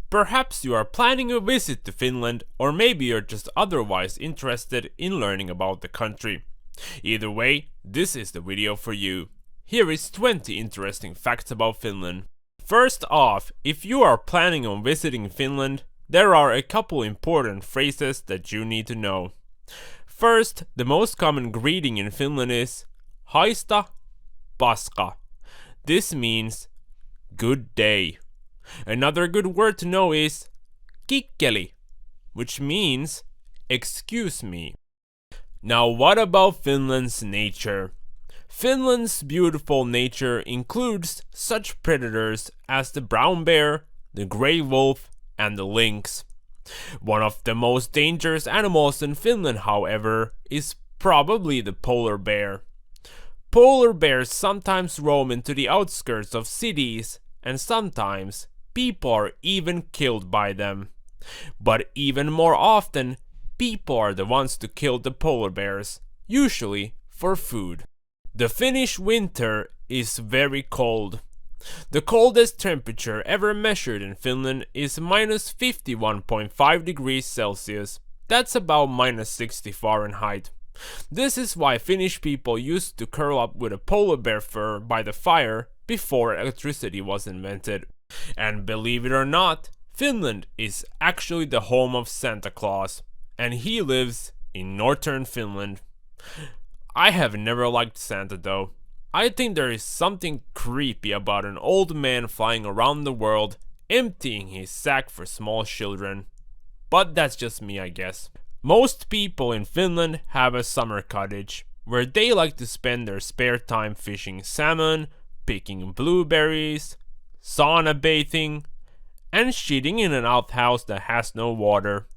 Perhaps you are planning a visit to Finland, or maybe you're just otherwise interested in learning about the country. Either way, this is the video for you. Here is 20 interesting facts about Finland. First off, if you are planning on visiting Finland, there are a couple important phrases that you need to know. First, the most common greeting in Finland is haista paska. This means good day. Another good word to know is kikkeli, which means excuse me. Now what about Finland's nature? Finland's beautiful nature includes such predators as the brown bear, the grey wolf, and the lynx. One of the most dangerous animals in Finland, however, is probably the polar bear. Polar bears sometimes roam into the outskirts of cities, and sometimes people are even killed by them. But even more often, people are the ones to kill the polar bears, usually for food. The Finnish winter is very cold. The coldest temperature ever measured in Finland is minus 51.5 degrees Celsius. That's about minus 60 Fahrenheit. This is why Finnish people used to curl up with a polar bear fur by the fire before electricity was invented. And believe it or not, Finland is actually the home of Santa Claus, and he lives in northern Finland. I have never liked Santa though. I think there is something creepy about an old man flying around the world, emptying his sack for small children. But that's just me, I guess. Most people in Finland have a summer cottage, where they like to spend their spare time fishing salmon, picking blueberries, sauna bathing, and shitting in an outhouse that has no water.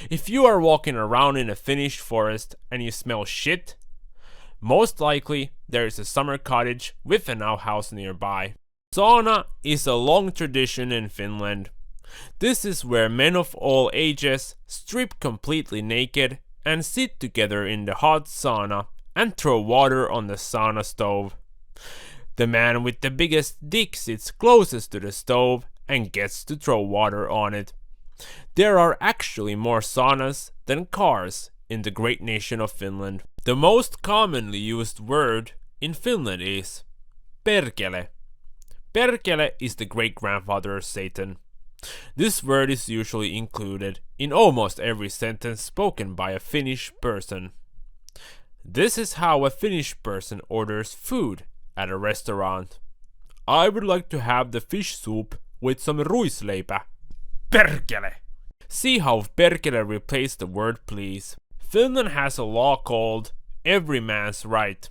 If you are walking around in a Finnish forest and you smell shit, most likely there is a summer cottage with an outhouse nearby. Sauna is a long tradition in Finland. This is where men of all ages strip completely naked and sit together in the hot sauna and throw water on the sauna stove. The man with the biggest dick sits closest to the stove and gets to throw water on it. There are actually more saunas than cars in the great nation of Finland. The most commonly used word in Finland is perkele. Perkele is the great-grandfather of Satan. This word is usually included in almost every sentence spoken by a Finnish person. This is how a Finnish person orders food at a restaurant. I would like to have the fish soup with some ruisleipä. Perkele! See how perkele replaced the word please. Finland has a law called every man's right.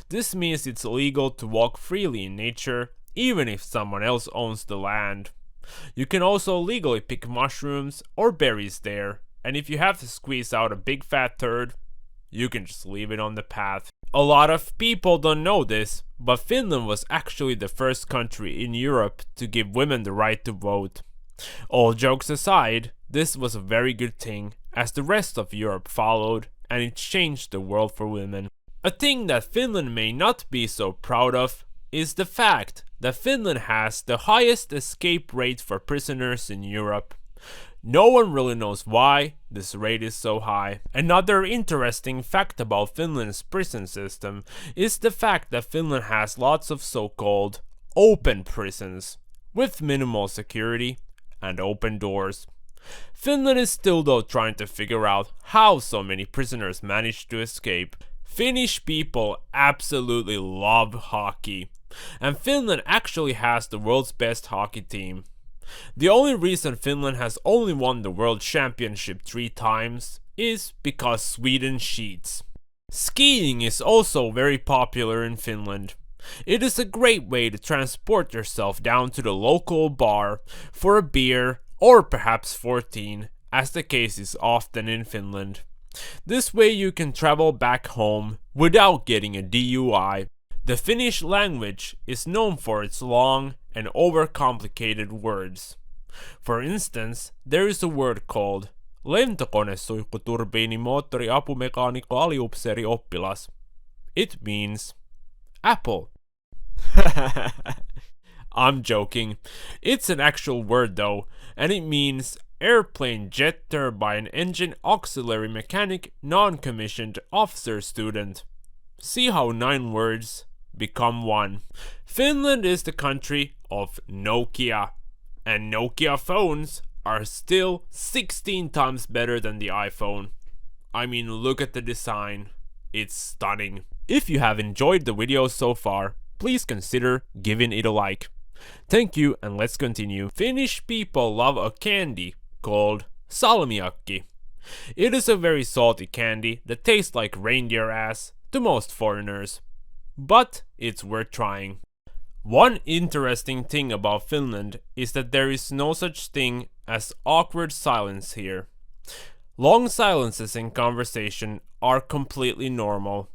This means it's illegal to walk freely in nature, even if someone else owns the land. You can also legally pick mushrooms or berries there, and if you have to squeeze out a big fat turd, you can just leave it on the path. A lot of people don't know this, but Finland was actually the first country in Europe to give women the right to vote. All jokes aside, this was a very good thing, as the rest of Europe followed, and it changed the world for women. A thing that Finland may not be so proud of is the fact that Finland has the highest escape rate for prisoners in Europe. No one really knows why this rate is so high. Another interesting fact about Finland's prison system is the fact that Finland has lots of so-called open prisons, with minimal security and open doors. Finland is still though trying to figure out how so many prisoners manage to escape. Finnish people absolutely love hockey, and Finland actually has the world's best hockey team. The only reason Finland has only won the world championship 3 times is because Sweden cheats. Skiing is also very popular in Finland. It is a great way to transport yourself down to the local bar for a beer or perhaps 14, as the case is often in Finland. This way you can travel back home without getting a DUI. The Finnish language is known for its long and overcomplicated words. For instance, there is a word called lentokonesuihkuturbiinimoottori apumekaanikko aliupseeri oppilas. It means apple. I'm joking. It's an actual word though, and it means airplane jet turbine engine auxiliary mechanic non-commissioned officer student. See how 9 words become one. Finland is the country of Nokia, and Nokia phones are still 16 times better than the iPhone. I mean, look at the design. It's stunning. If you have enjoyed the video so far, please consider giving it a like. Thank you, and let's continue. Finnish people love a candy called salmiakki. It is a very salty candy that tastes like reindeer ass to most foreigners, but it's worth trying. One interesting thing about Finland is that there is no such thing as awkward silence here. Long silences in conversation are completely normal.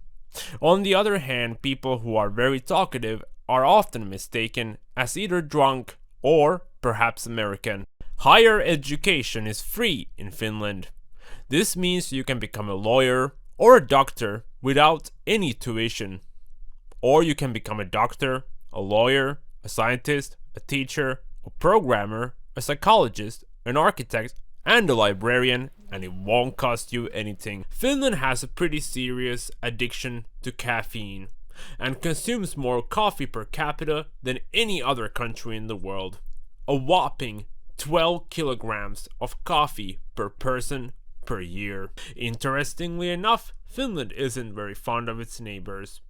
On the other hand, people who are very talkative are often mistaken as either drunk or perhaps American. Higher education is free in Finland. This means you can become a lawyer or a doctor without any tuition. Or you can become a doctor, a lawyer, a scientist, a teacher, a programmer, a psychologist, an architect, and a librarian, and it won't cost you anything. Finland has a pretty serious addiction to caffeine and consumes more coffee per capita than any other country in the world. A whopping 12 kilograms of coffee per person per year. Interestingly enough, Finland isn't very fond of its neighbors.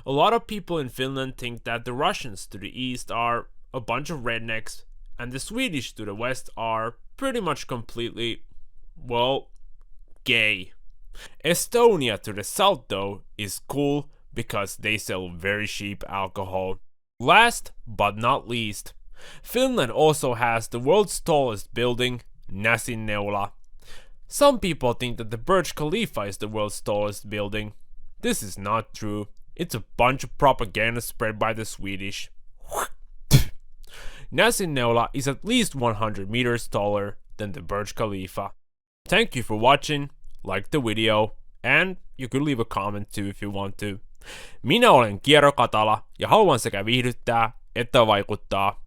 A lot of people in Finland think that the Russians to the east are a bunch of rednecks, and the Swedish to the west are pretty much completely, well, gay. Estonia to the south though is cool because they sell very cheap alcohol. Last but not least, Finland also has the world's tallest building, Näsinneula. Some people think that the Burj Khalifa is the world's tallest building. This is not true. It's a bunch of propaganda spread by the Swedish. Näsinneula is at least 100 meters taller than the Burj Khalifa. Thank you for watching, like the video, and you could leave a comment too if you want to. Minä olen Kierokatala ja haluan sekä viihdyttää että vaikuttaa.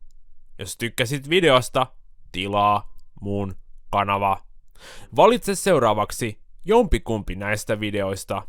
Jos tykkäsit videosta, tilaa mun kanava. Valitse seuraavaksi jompikumpi näistä videoista.